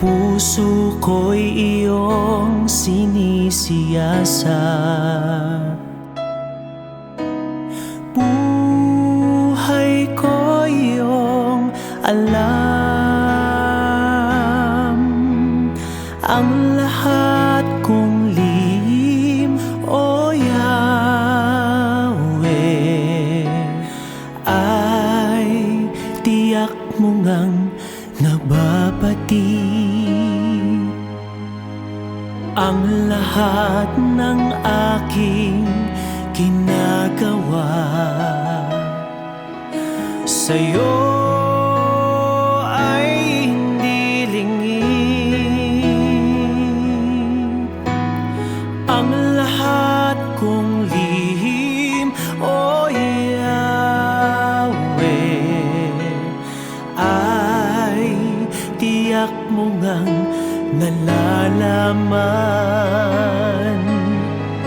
puso ko'y iyong sinisiyasat. Buhay ko iyong alam, ang lahat kong lihim, O Yahweh, ay tiyak mo ngang nababati. Ang lahat ng aking ginagawa sa'yo ay hindi lingid. Ang lahat kong lihim, O Yahweh, ay tiyak mo ngang nalalaman.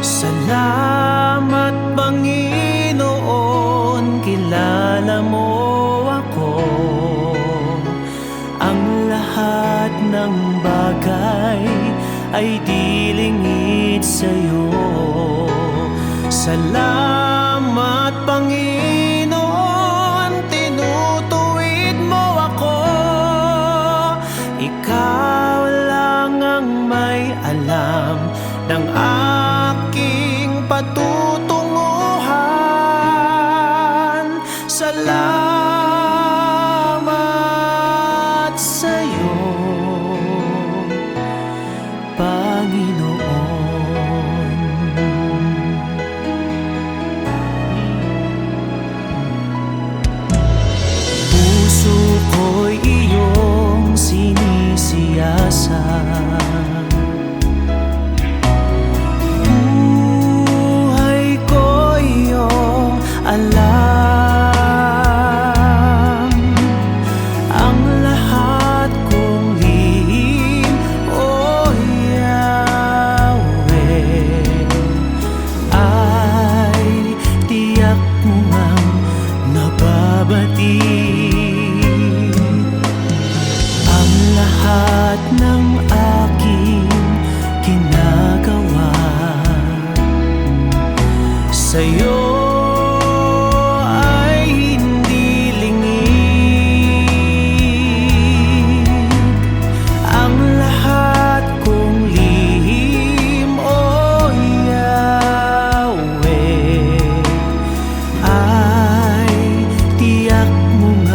Salamat, Panginoon, kilala mo ako. Ang lahat ng bagay ay di lingid sa'yo. Salamat, Panginoon, tinutuwid mo ako. Ikaw lang ang may alam ng aking patutunguhan. Salamat sa'yo, Panginoon. Puso ko'y iyong sinisiyasat. Alam, ang lahat kong lihim, O Yahweh, ay tiyak mo ngang nababati. Ang lahat ng aking ginagawa sa'yo mo nga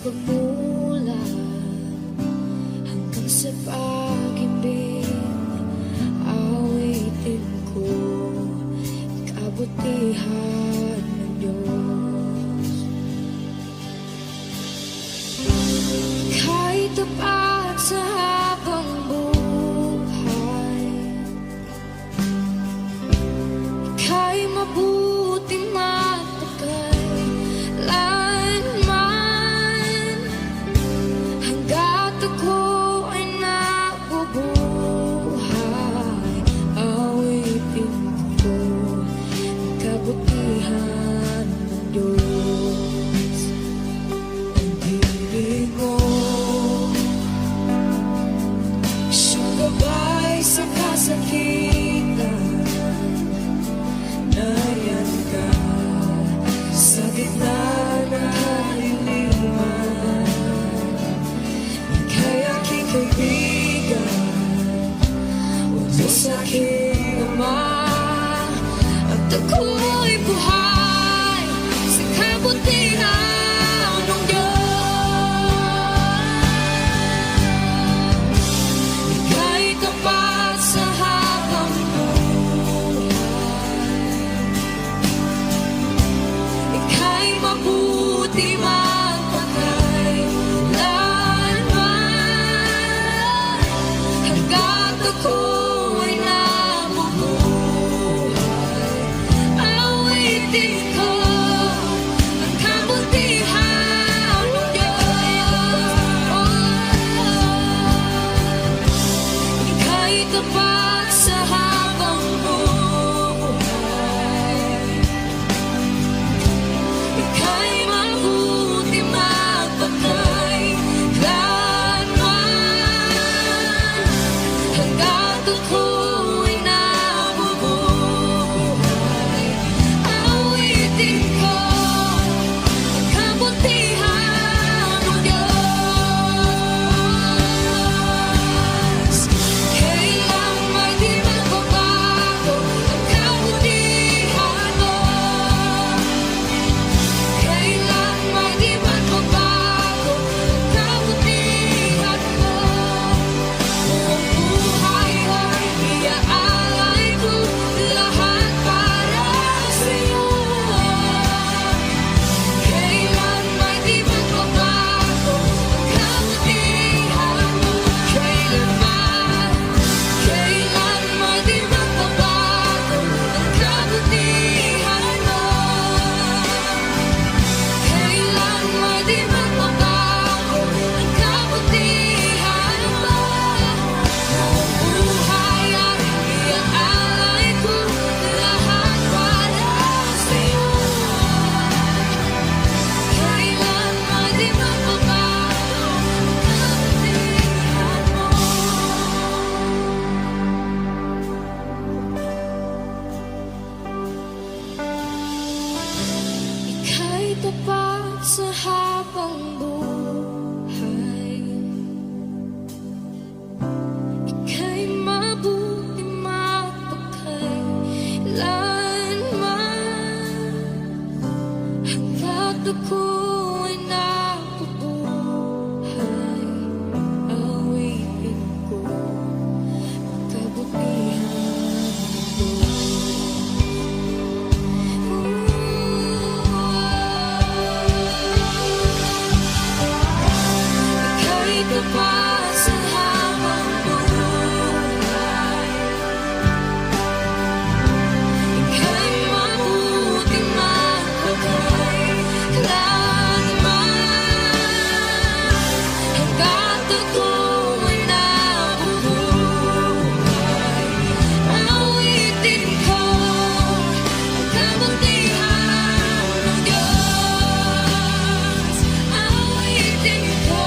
pagmulat hanggang sa pag-ibig, awitin ko kabutihan ng Diyos. Kahit tapat sa habang buhay, ika'y mabuti matagal lanman, hanggat ako ay nabubuhay, awitin ko ang kabutihan ng Diyos. Ang ibig mo, siyang gabay sa kasakitan, nariyan ka sa gitna ng kaliliman. Ika'y aking kaibigan, Diyos aking Ama, at ako'y buhay sa kabutihan ng Diyos. Ika'y tapat sa habang ika'y mabuti magpakailanman, hanggat ako ay nabubuhay, awitin ko ang kabutihan ng Diyos. Ika'y tapat sa habang buhay, ika'y mabuti magpakailanman, hanggat ako'y nabubuhay, awitin ko ang kabutihan ng Diyos. Kailang may di magbabago ang kabutihan mo, kailan may di magbabago ang kabutihan mo. Buong buhay ay iaalay ko lahat para sa'yo. Kailan may di magbabago ang kabutihan mo, kailan may di magbabago ang kabutihan mo. Kailan may di magbabago ang kabutihan mo. Buong buhay ay iaalay ko lahat para sa'yo. Kailan may di magbabago ang kabutihan mo. Ika'y tapat sa habang buhay, ika'y mabuti magpakailanman, hanggat ako'y nabubuhay, awitin ko ang kabutihan ng ika'y tapat sa habang buhay, ika'y mabuti magpakailanman, hanggat ako'y nabubuhay, awitin ko ang kabutihan ng Diyos. Awitin ko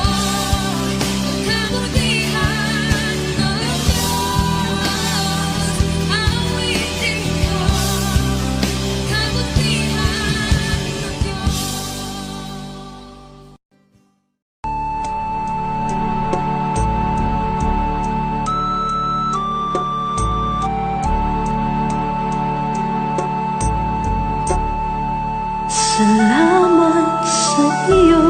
ang kabutihan ng Diyos. Awitin ko ang kabutihan ng Diyos. Salamat sa iyo.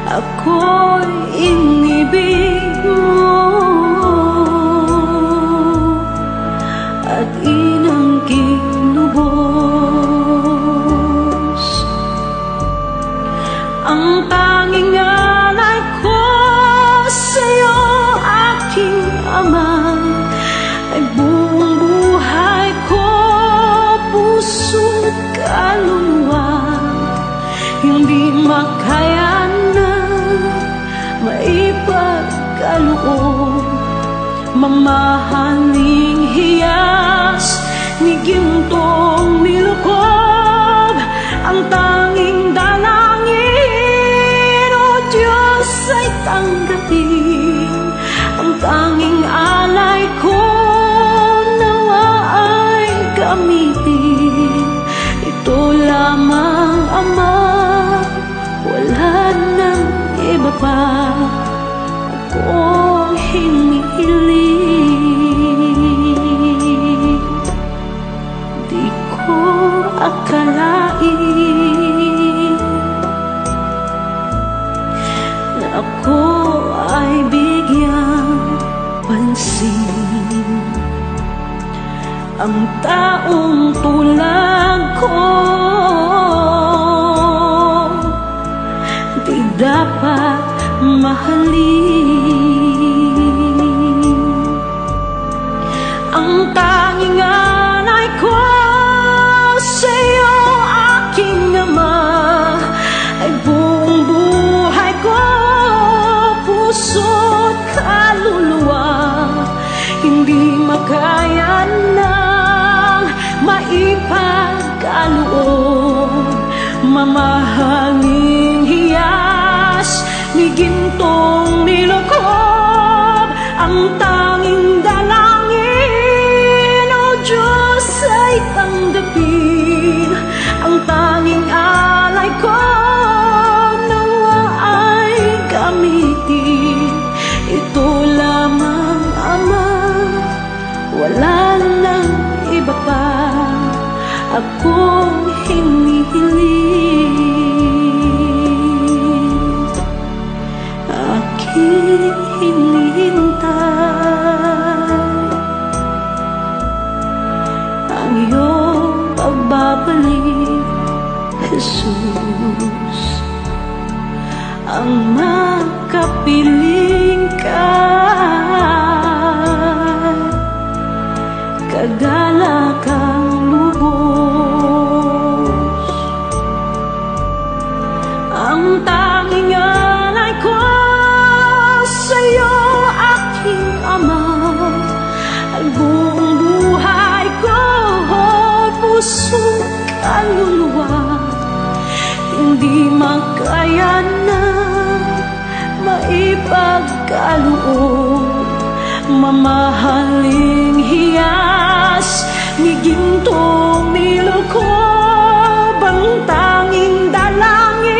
ako'y inibig mo at inangking lubos. Ang tanging alay ko sa'yo, aking ama, ay buong buhay ko, puso't kaluluwa. Hindi makaya na maipagkaloob, mamahaling hiyas ni gintong nilukob. Ang tanging dalangin, O Diyos, ay tanggapin. Ang tanging alay ko, nawa ay gamitin. Ito lamang, Ama, wala nang iba pa akong hinihiling. Di ko akalain na ako ay bigyang pansin. Ang taong tulad ko di dapat mahalin. Ang tanging alay ko sa'yo, aking ama, ay buong buhay ko, puso't kaluluwa. Hindi makaya nang maipagkaloob, mamahaling hiyas ni gintong nilukob. Ang tanging dalangin, O Diyos, ay tanggapin. Ang tanging alay ko, nawa ay gamitin. Ito lamang, Ama, wala nang iba pa akong hinihiling. Aking hinihintay ang iyong pagbabalik, Jesus. Ang makapiling ka, kagalakang lubos. Ang tanging alay ko sa'yo, aking ama, ay buong buhay ko, puso't kaluluwa. Hindi makaya na maipagkaloob, mamahaling hiyas ni gintong nilukob. Ang tanging dalangin,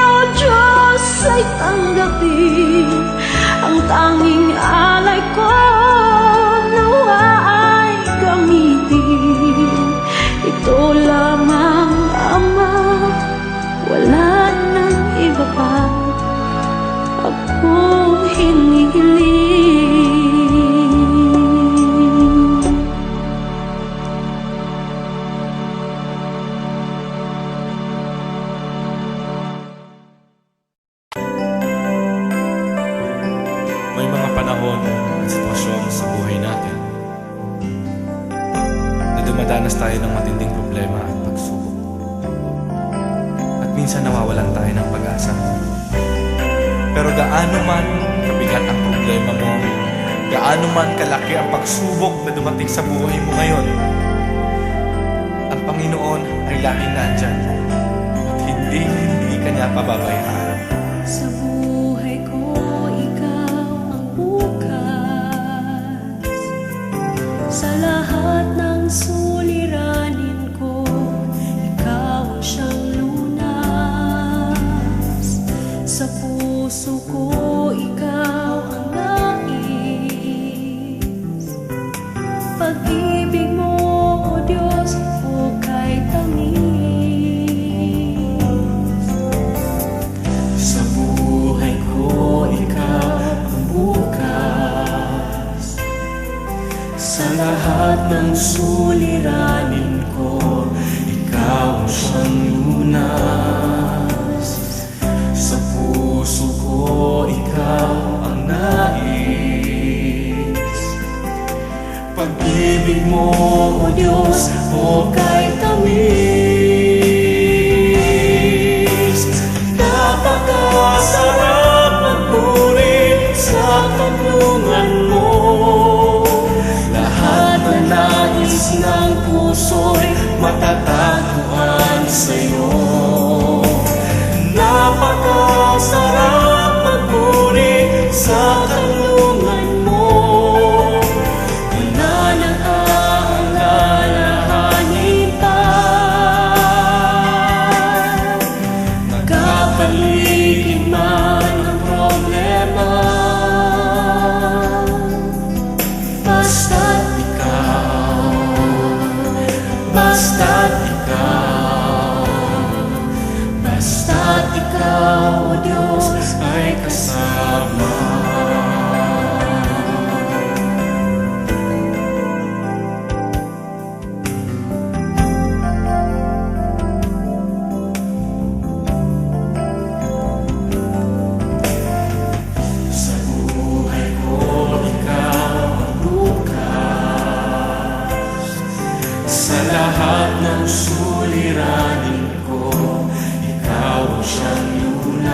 O Diyos, ay tanggapin. Ang tanging alay ko, nawa ay gamitin. Ito lamang, Ama, wala nang iba pa akong hinihiling. May mga panahon at sitwasyon sa buhay natin na dumadanas tayo ng matinding problema at pagsubok. At minsan nawawalan tayo ng pag-asa. Pero gaano man kabigat ang problema mo, gaano man kalaki ang pagsubok na dumating sa buhay mo ngayon, ang Panginoon ay laging nandyan at hindi ka niya pababayaan. Sa buhay ko, ikaw ang bukas. Sa lahat ng suliranin ko, ikaw ang siyang lunas. Sa puso ko, ikaw ang nais. Pag-ibig mo, O Diyos, hukay tamis. suliranin ko, ikaw ang siyang lunas. Sa puso ko, ikaw ang nais. Pag-ibig mo, O Diyos, o kay tamis. Napakasarap magpuri sa tanungan mo. Lahat na nais ng puso'y matatagpuan sa'yo. Napakasarap magpuri sa tanungan mo. Wala nang aalalahanin pa. Nagkapaligid man ang problema, basta't ikaw, basta't ikaw, basta't ikaw, O Diyos, ay kasama. Sa buhay ko, ikaw ang bukas. Sa lahat ng suliranin ko, ikaw ang siyang lunas.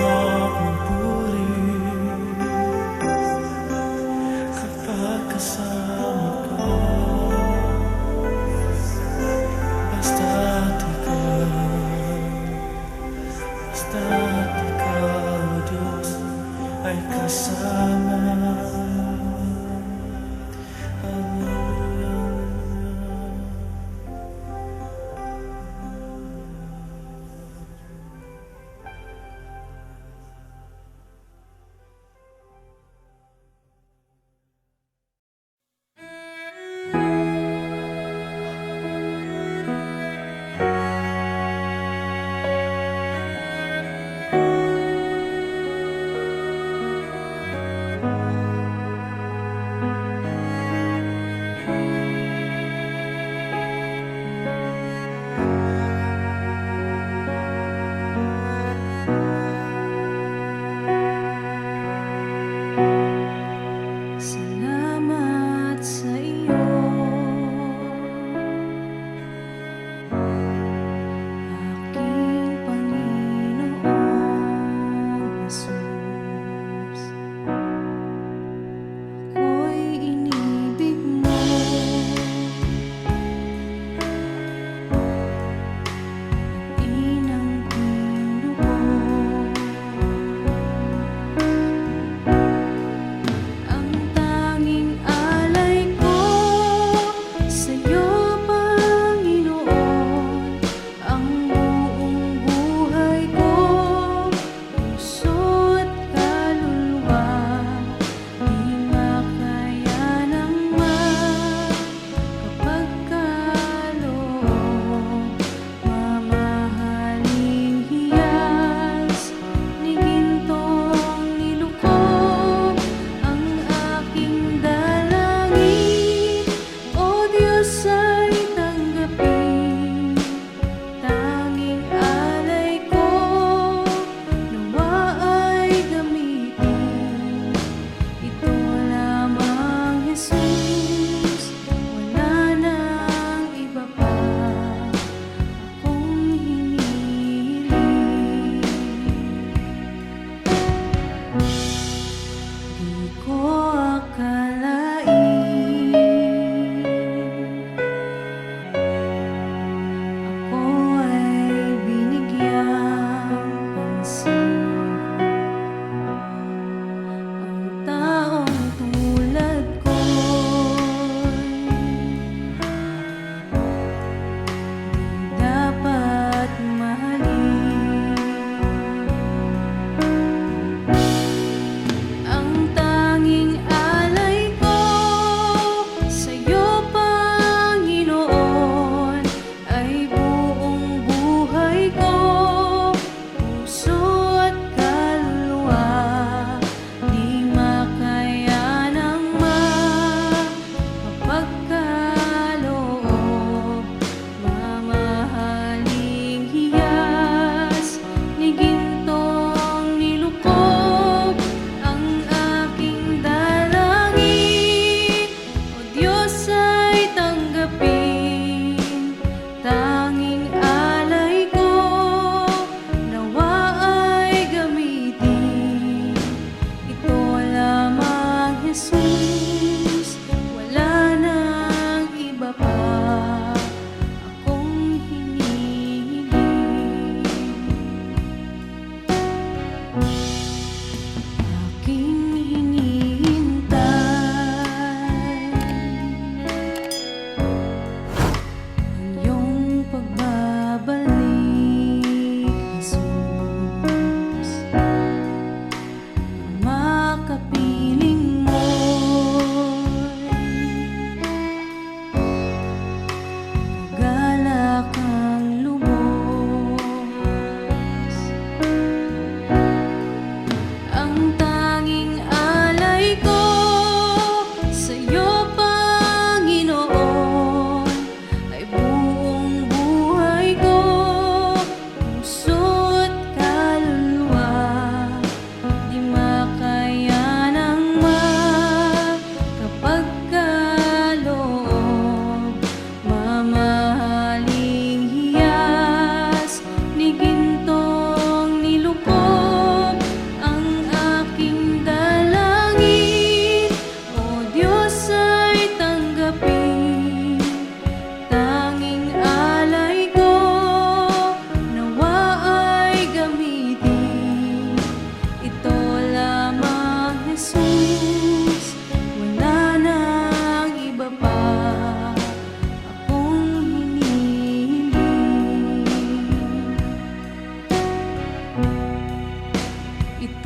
magpupuris kapag kasama ka. Basta't ikaw, Diyos, ay kasama.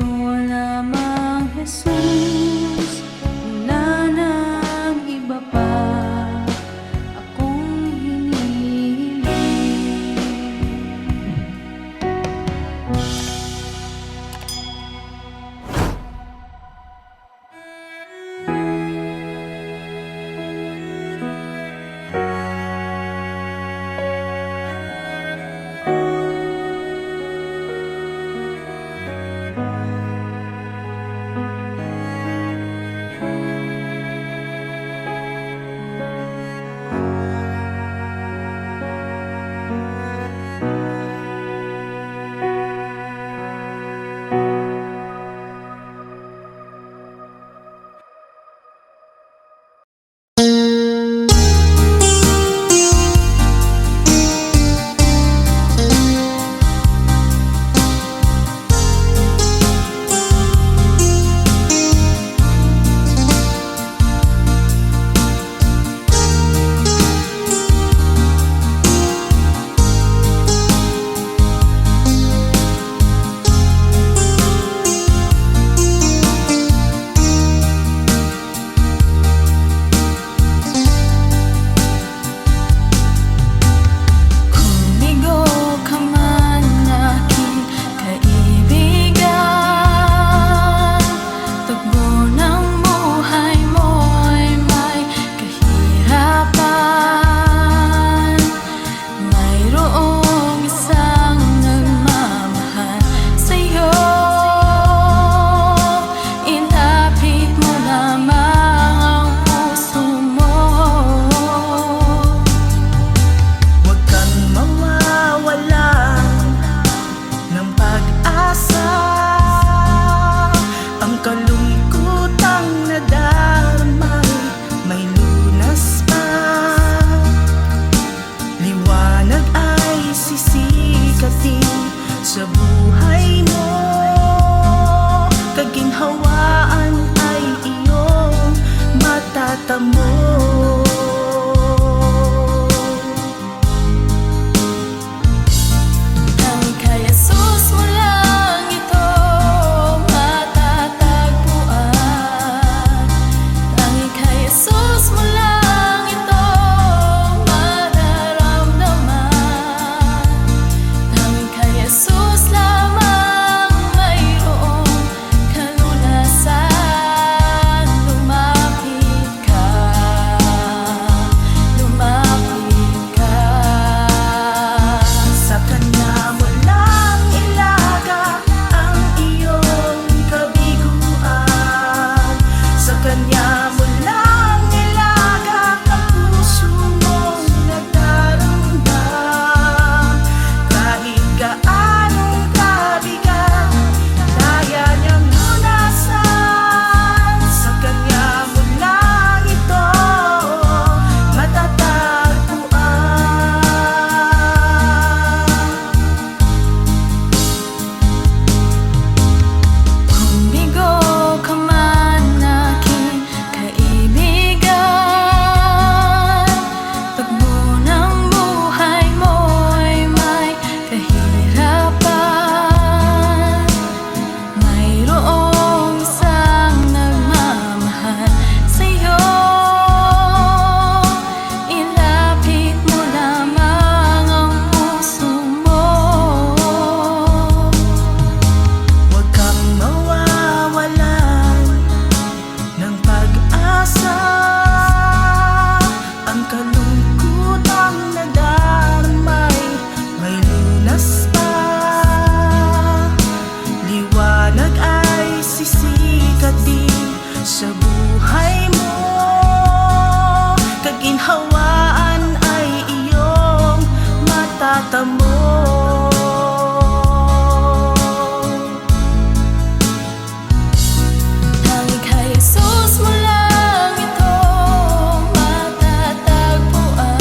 Ikaw lamang, Jesus. Wala nang iba pa akong hinihiling. Sa buhay mo, kaginhawaan ay iyong matatamo. Ang kay Jesus mo lang ito matatagpuan. Ang kay Jesus mo lang ito mararamdaman. Ang kay Jesus lamang mayroong kalunasan. Lumapit ka, lumapit ka. Sa Kanya mo lang ilaga ang iyong kabiguan. Sa Kanya mo lang ilaga ang puso mong nagdaramdam. Kahit gaanong kabigat, kaya niyang lunasan. Sa Kanya mo lang ito matatagpuan. Kung bigo ka man aking kaibigan, tagbo ng buhay mo'y may kahirapan. Mayroong isang nagmamahal sa'yo. Ilapit mo lamang ang puso mo. Huwag kang mawawalan ng pag-asa. Ang kalungkutang nadarmay may lunas pa. Liwanag ay sisikat din sa buhay mo. Kaginhawaan ay iyong matatamo. Ang kay Jesus mo lang ito matatagpuan.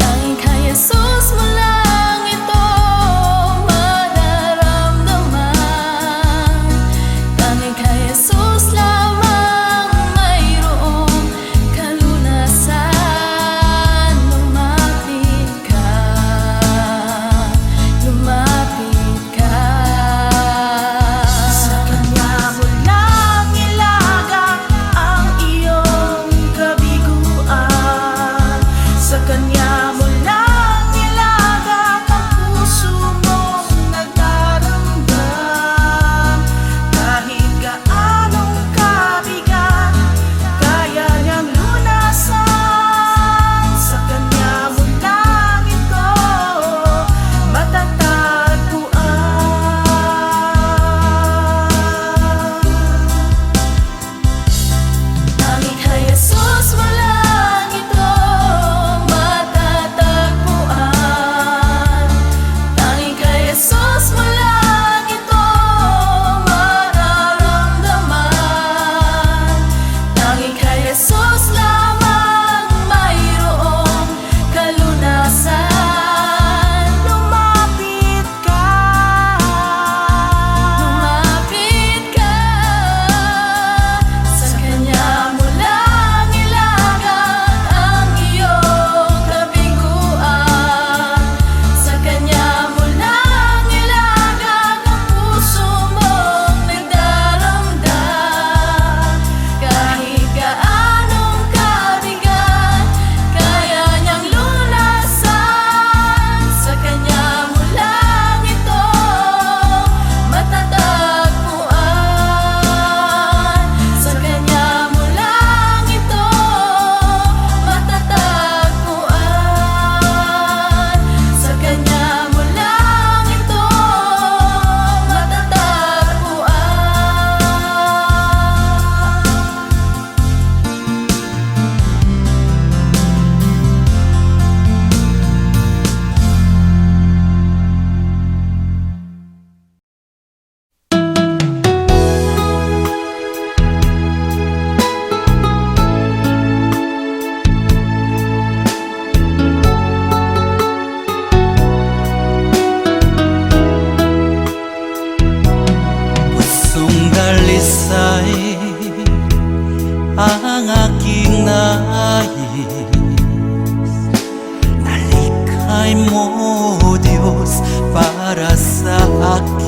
Ang kay Jesus mo lang ito mararamdaman. Ang kay Jesus lang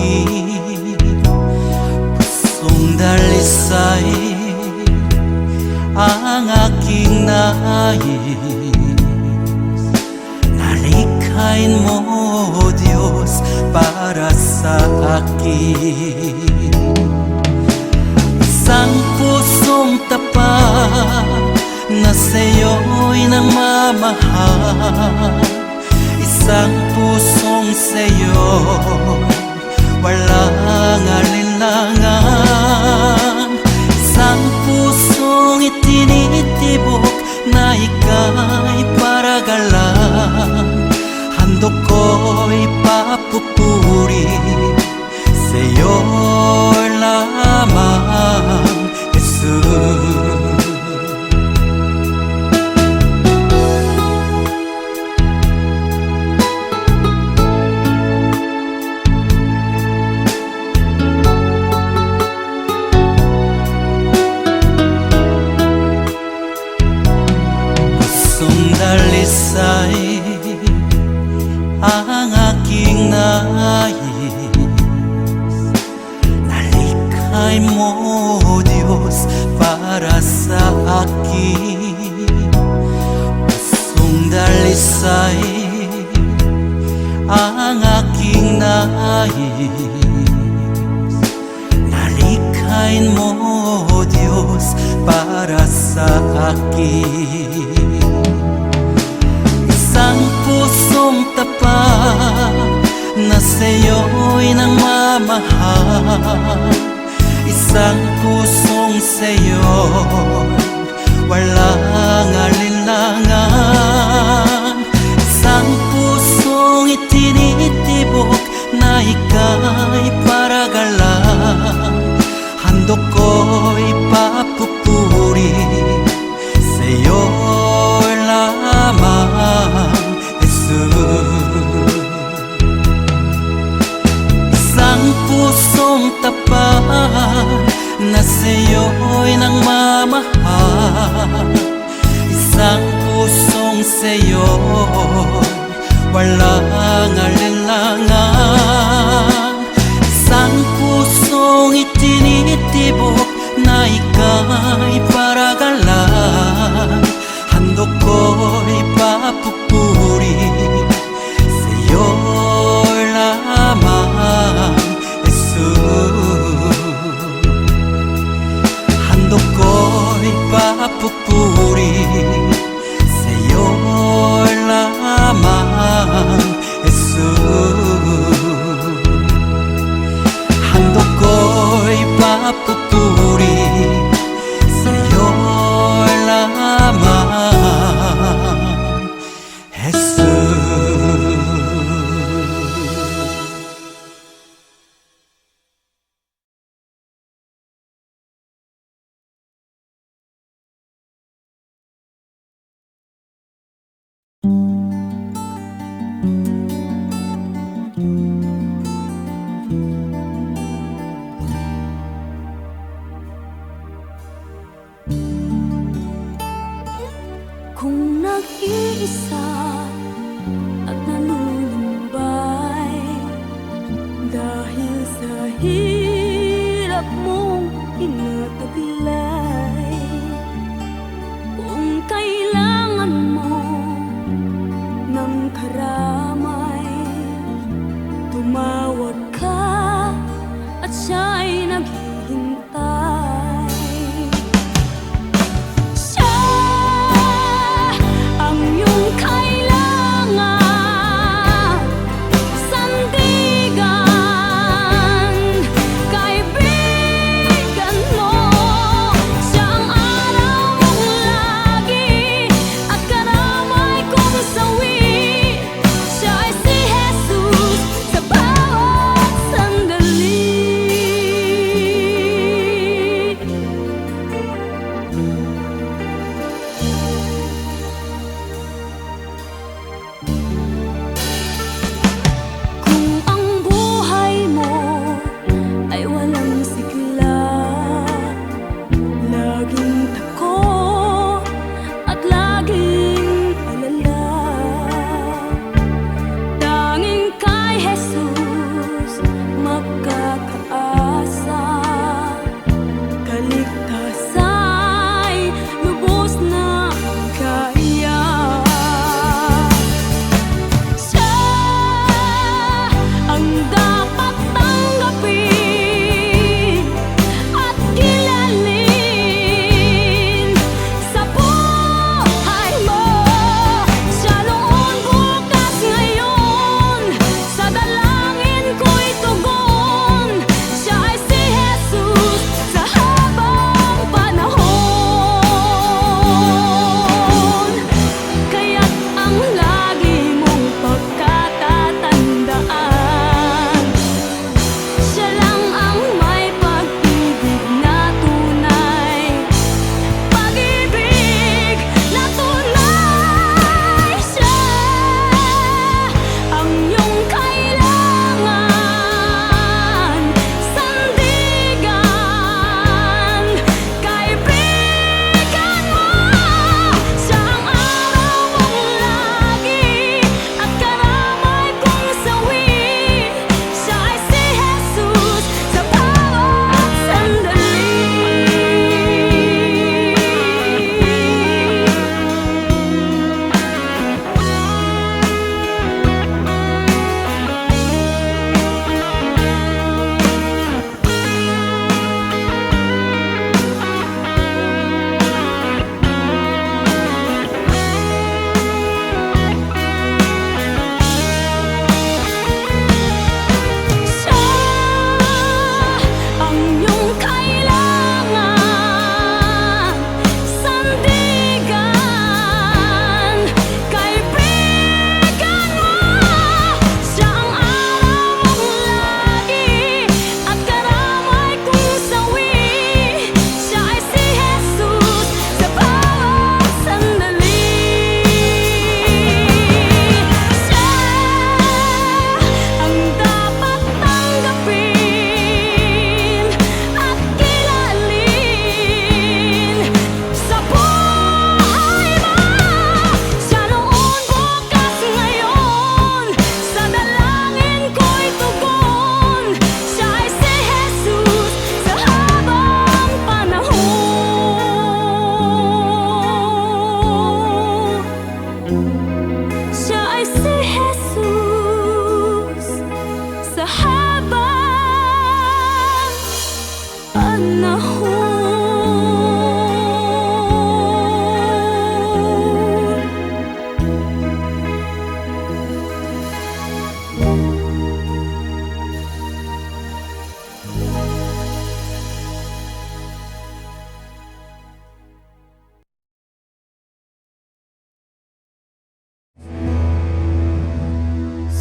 akin. Pusong dalisay ang aking nais. Nalikhain mo, Diyos, para sa akin. Isang pusong tapat na sa'yo'y nagmamahal. Isang pusong sa'yo, walang alinlangan. Isang pusong itinitibok na ika'y paragalan. Handog ko'y papupuri sa'yo lamang, Jesus. Dalisay ang aking nais. Nalikhain mo, Diyos, para sa akin. Pusong dalisay ang aking nais. Nalikhain mo, Diyos, para sa akin. Isang pusong tapat na sa'yo'y nagmamahal. Isang pusong sa'yo, walang alinlangan. Isang pusong itinitibok na ika'y paragalan. Handog ko'y papupuri sa'yo lamang, Jesus. Isang pusong tapat na sa'yo'y nagmamahal. Isang pusong sa'yo, walang alinlangan. Isang pusong itinitibok na ika'y paragalan. Handog ko'y papupuri sa'yo lamang, Jesus. Handog ko'y papupuri sa'yo lamang, Jesus. Handog ko'y papupuri sa'yo lamang, Jesus. Kung nag-iisa at nanunumbay dahil sa hirap mong tinataglay, kung kailangan mo ng karamay, tumawag ka at siya'y naghihintay. Siya ang iyong kailangan.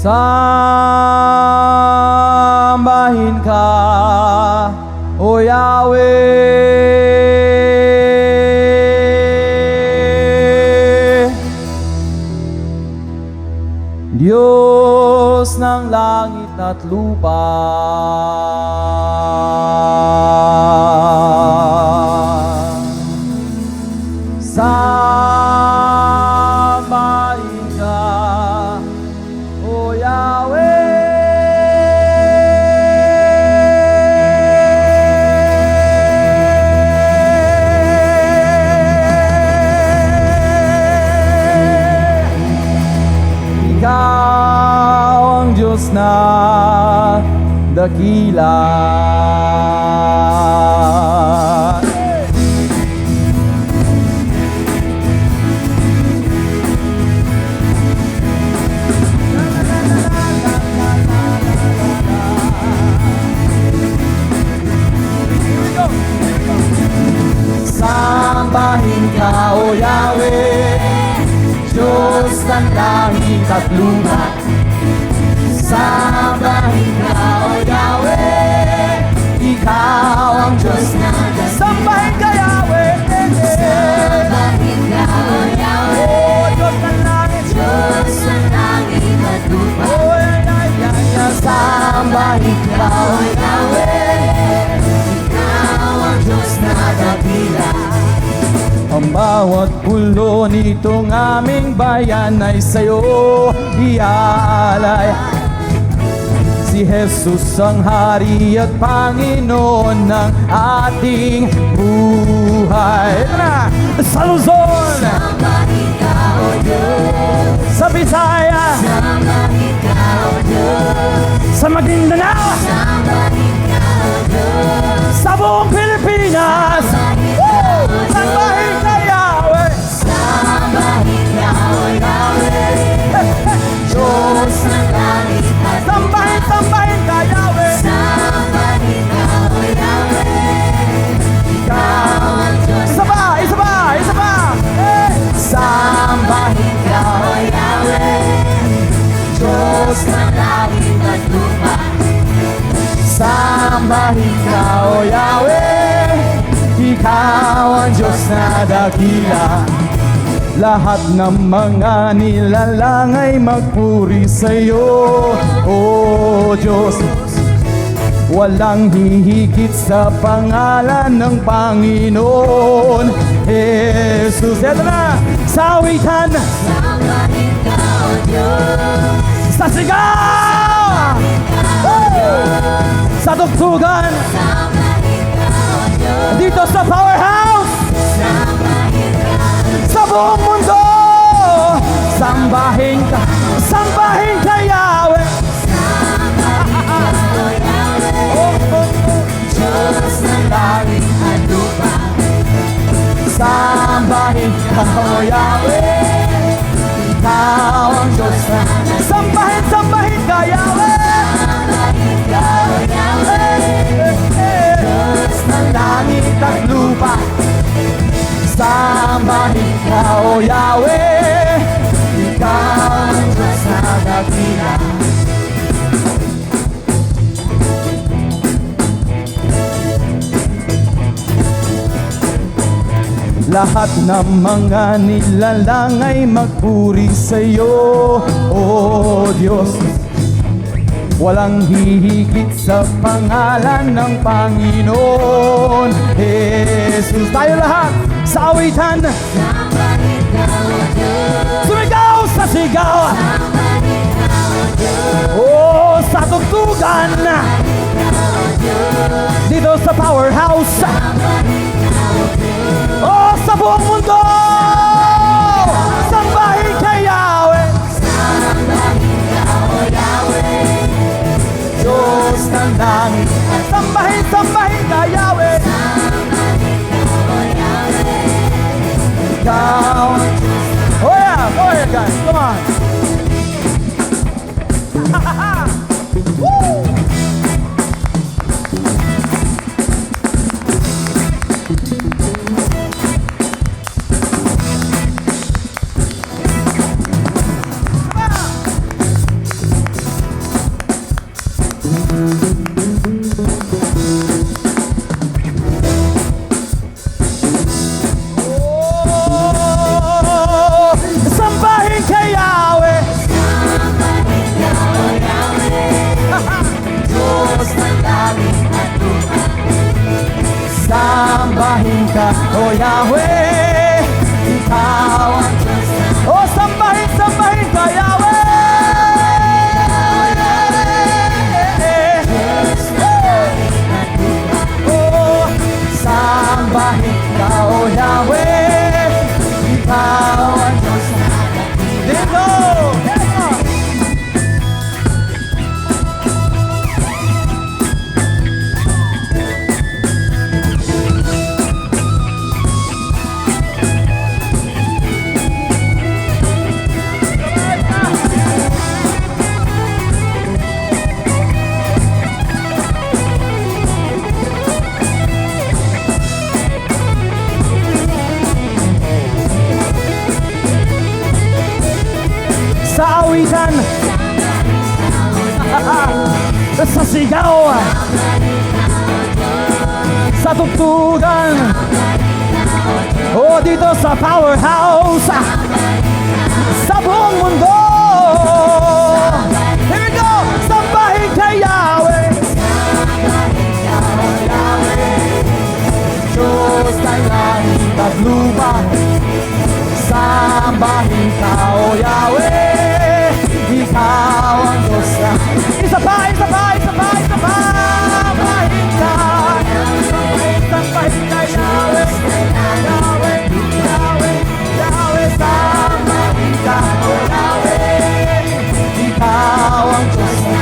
Sambahin ka, O Yahweh, Diyos ng langit at lupa. Sambahin ka, O Yahweh. Ikaw ang Diyos na dakila. Sambahin ka, O Yahweh, Diyos ng langit at lupa. Sambahin ka, O Yahweh, Ikaw ang Diyos na dakila. Sambahin ka, Yahweh. Sambahin ka, O Yahweh, O Diyos ng langit, Diyos ng langit at lupa. Sambahin ka, O Yahweh, Ikaw ang Diyos na dakila. Ang bawat pulo nitong aming bayan ay sa'yo iaalay. Si Jesus ang Hari at Panginoon ng ating buhay. Ito na! Sa Luzon! Sambahin ka, O Diyos. Sa Bisaya! Sambahin ka, O Diyos. Sa Maguindanao! Sambahin ka, O Diyos. Sa buong Pilipinas! Woo! Sambahin ka, Yahweh! Sambahin ka, O Yahweh, Diyos ng langit at lupa. Sambahin ka, Yahweh! Sambahin ka, O Yahweh, Ikaw ang Diyos. Isa pa! Isa pa! Isa pa! Sambahin ka, O Yahweh, Diyos ng langit at lupa. Sambahin ka, O Yahweh, Ikaw ang Diyos na dakila. Lahat ng mga nilalang ay magpuri sa'yo, O Diyos. Walang hihigit sa pangalan ng Panginoon Jesus. Ito na, sa awitan, Sambahin ka, O Diyos. sa sigaw, sa tugtugan, Sambahin ka, O Diyos. dito sa powerhouse, Sambahin ka, sa buong mundo. Sambahin ka, Yahweh. O Yahweh, Oh, oh, oh. Diyos ng langit at lupa. Sambahin ka, O Yahweh, Ikaw ang Diyos na. Sambahin ka, Yahweh. Sambahin ka, O Yahweh, Diyos ng langit at lupa. Sambahin ka, O Yahweh, Ikaw ang Diyos na dakila. Lahat ng mga nilalang ay magpuri sa'yo, O Diyos. Walang hihigit sa pangalan ng Panginoon Jesus. Tayo lahat sa awitan, Sambahin ka, O Diyos. sumigaw sa sigaw, Sambahin ka, O Diyos. oh, sa tugtugan, O Diyos. dito sa powerhouse, Sambahin ka, O Diyos. oh, sa buong mundo. Sambahin ka, Yahweh, Sambahin ka, O Yahweh, Diyos ng langit. Sambahin ka, Yahweh, Sambahin ka, O Yahweh, Ikaw. Oh yeah, go ahead guys, come on. Woo! ka, O Yahweh. Ikaw ang Diyos na oh, sambahin, sambahin ka, Yahweh. Oh, sambahin ka, O Yahweh. Ikaw ang Diyos na dito. Sa awitan, sa sigaw, sa tugtugan, o dito sa powerhouse, sa buong mundo. Here we go! Sambahin kay Yahweh. Diyos ng langit at lupa, sambahin ka, O Yahweh. Ikaw ang Diyos na isa pa, isa pa, isa pa, isa pa. Sambahin ka, sambahin ka, Yahweh. Yahweh, Yahweh, Yahweh. Sambahin ka, O Yahweh. Ikaw ang Diyos na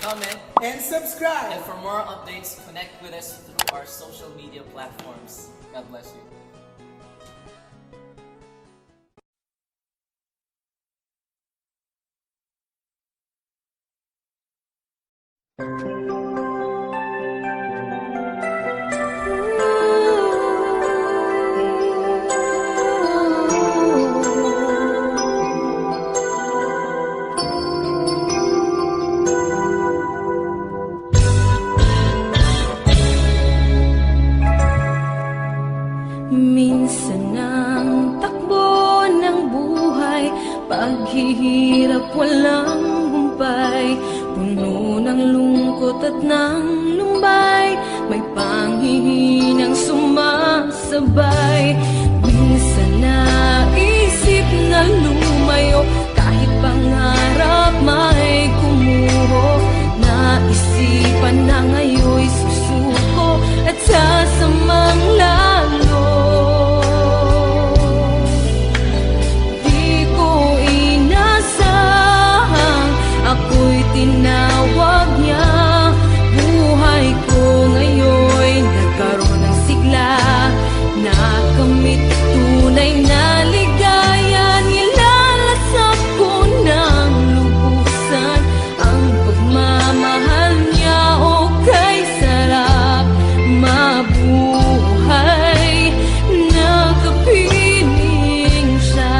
comment, and subscribe. and for more updates, connect with us through our social media platforms. God bless you. Minsan ang takbo ng buhay, paghihirap walang humpay, puno ng lungkot at ng lumbay, may panghihinang sumasabay. Minsan naisip na lumayo, kahit pangarap may kumuho, naisipan na ngayon'y susuko at sasamang lalo. Ako'y tinawag niya, buhay ko ngayon'y nagkaroon ng sigla, nakamit tunay na ligaya, nilalasap ko ng lubusan ang pagmamahal niya. O kay sarap mabuhay, nagkapiling siya.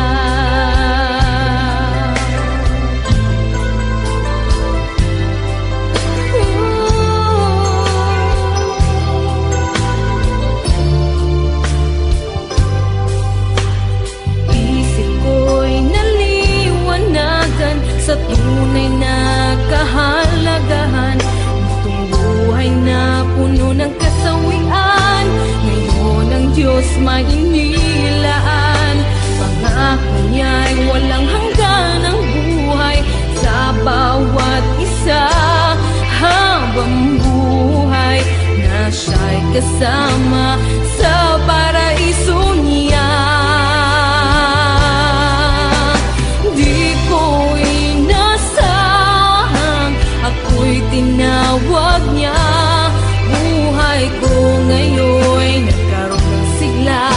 Sa tunay na kahalagahan, itong buhay na puno ng kasawian, ngayon ang Diyos may inilaan. Pangako niya'y walang hanggan ang buhay sa bawat isa, habang buhay na siya'y kasama sa paraiso niya. Ako'y tinawag niya, buhay ko ngayon'y nagkaroon ng sigla,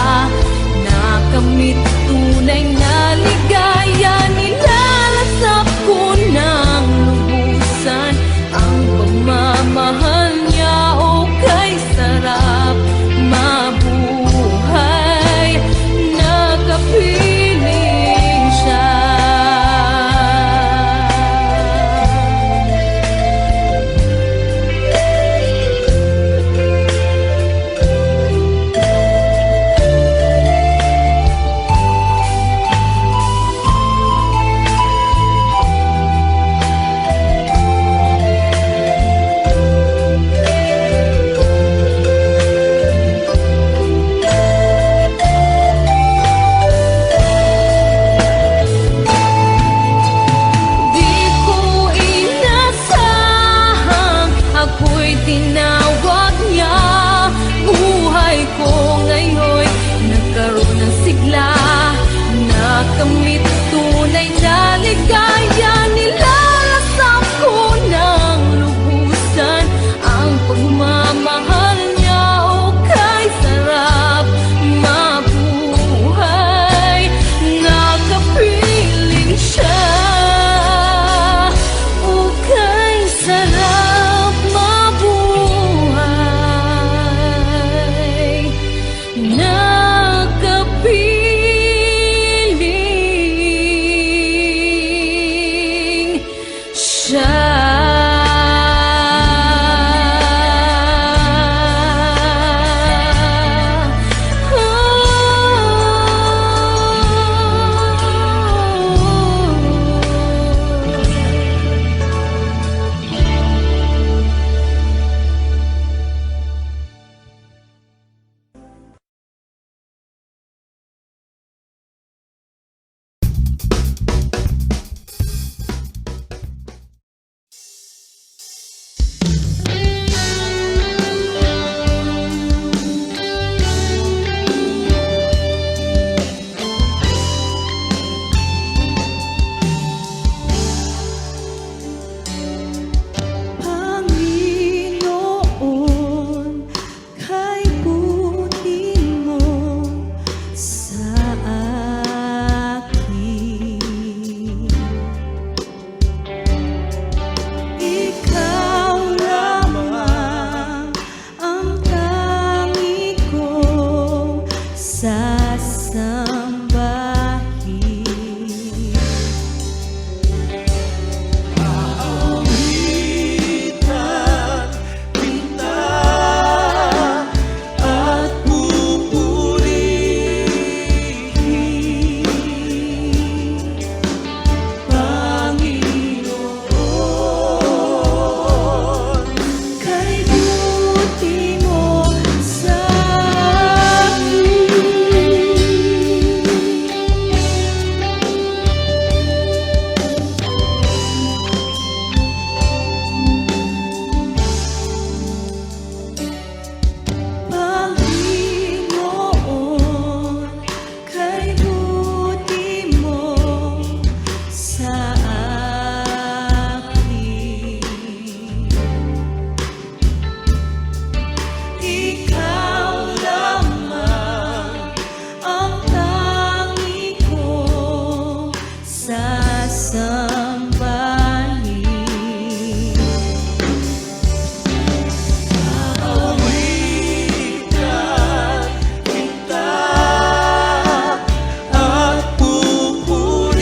sambahin. Awitan kita at pupurihin,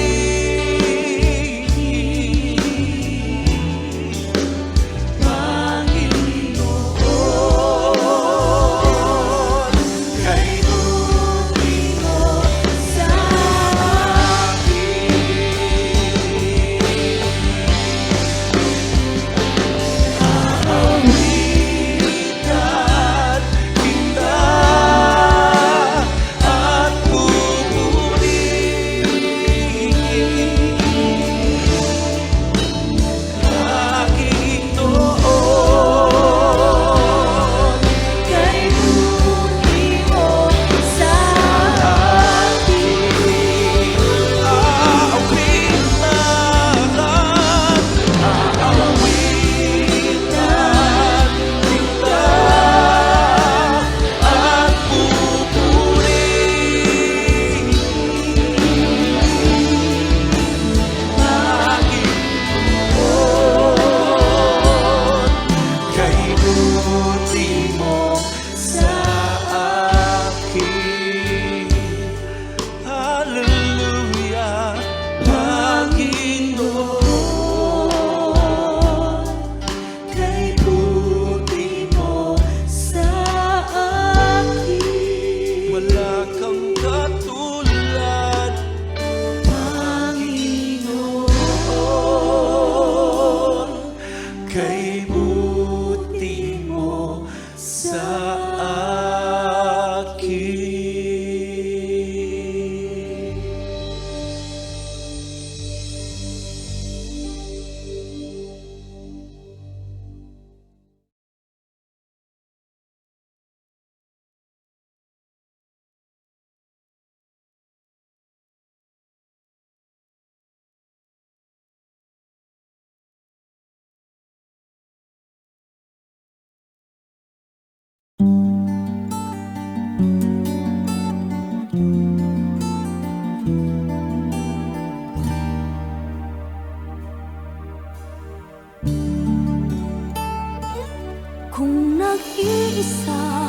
Panginoon, kay buti mo sa awitan kita at pupurihin, Panginoon, Kay buti mo sa akin. aawitan kita at pupurihin, Panginoon, kay buti mo sa akin. Hallelujah, Panginoon, Kay buti mo sa akin. wala kang katulad, Panginoon, kay buti mo sa akin. kung nag-iisa